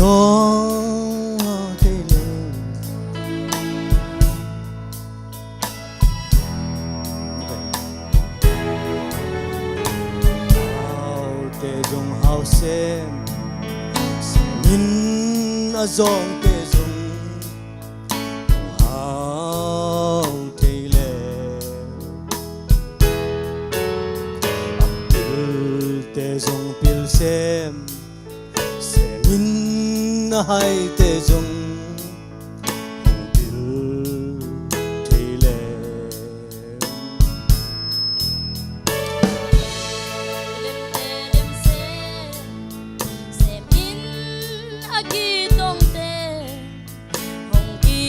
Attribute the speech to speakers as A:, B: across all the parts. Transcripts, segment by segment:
A: gió thế lên hào tê dùng hào xem nhìn ở giông tê dùng hào thế lên tê dùng pil xem min hai te jong bil thile
B: lem se min agi tong te hong ki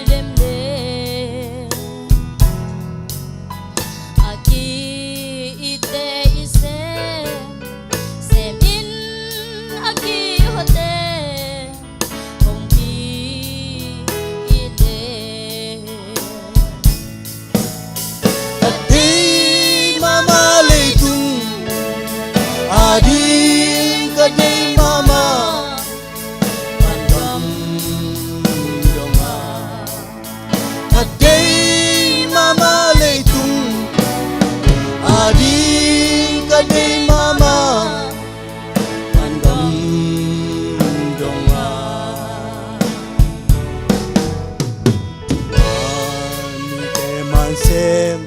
B: lem de agi ite ise agi hote hong ki ile
A: adi mama leitung adi kadai mama
B: pandam
A: donga adi mama leitung adi kadai mama xem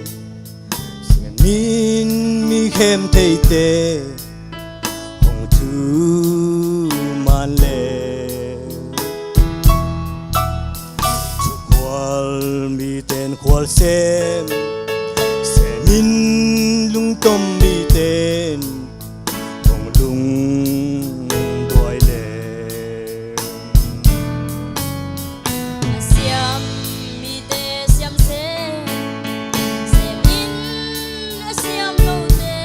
A: min mi khem thei te hong thu man le kwal mi ten kwal xem min lung tom mi ten hong lung đôi le
B: siam mi te siam se siam lo te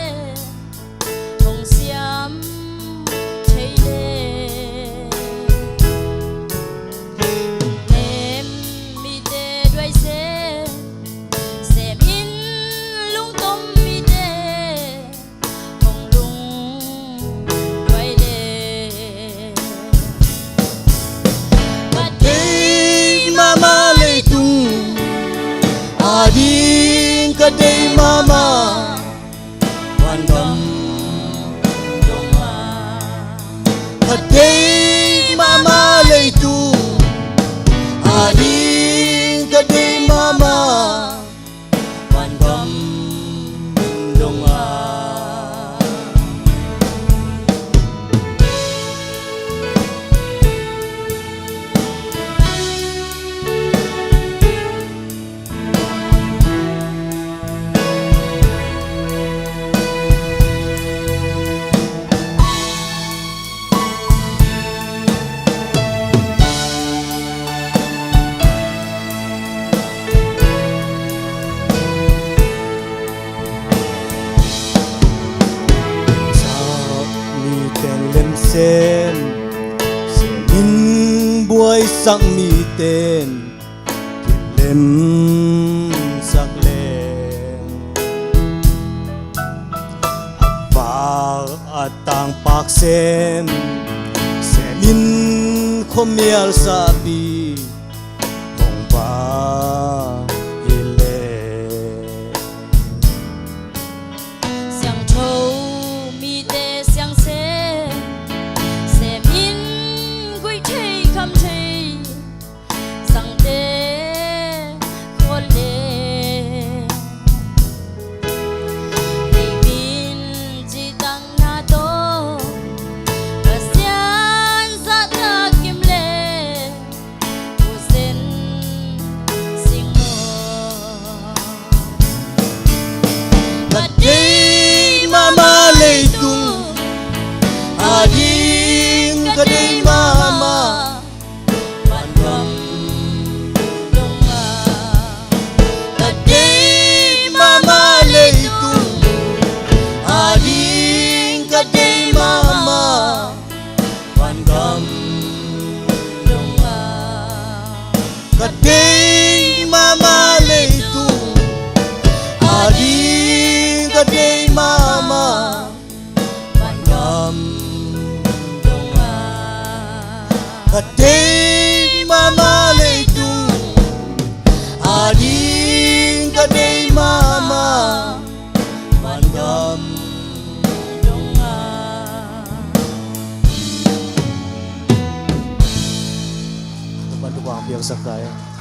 B: hong siam thei le em mi te đuôi se in lung tom mi te hong lung đuôi le
A: Hey mama leitung ading kadai mama pandam
B: donga
A: kadai mama leitung ading kadai mama pandam donga xem min buổi sang mi tên lem sắc lên và atang pak xem min khomial sabi hong ba ile
B: xiang châu mi te xiang se in gui chei kham chei sang te khol le ei bin ji tang na to pasian za ta kim le u sen sing mo
A: kadai mama leitung ading kadai mama
B: pandam donga
A: kadai mama leitung ading kadai mama pandam
B: donga
A: kadai mama leitung ading kadai mama
B: pandam donga
C: Mag-usap tayo.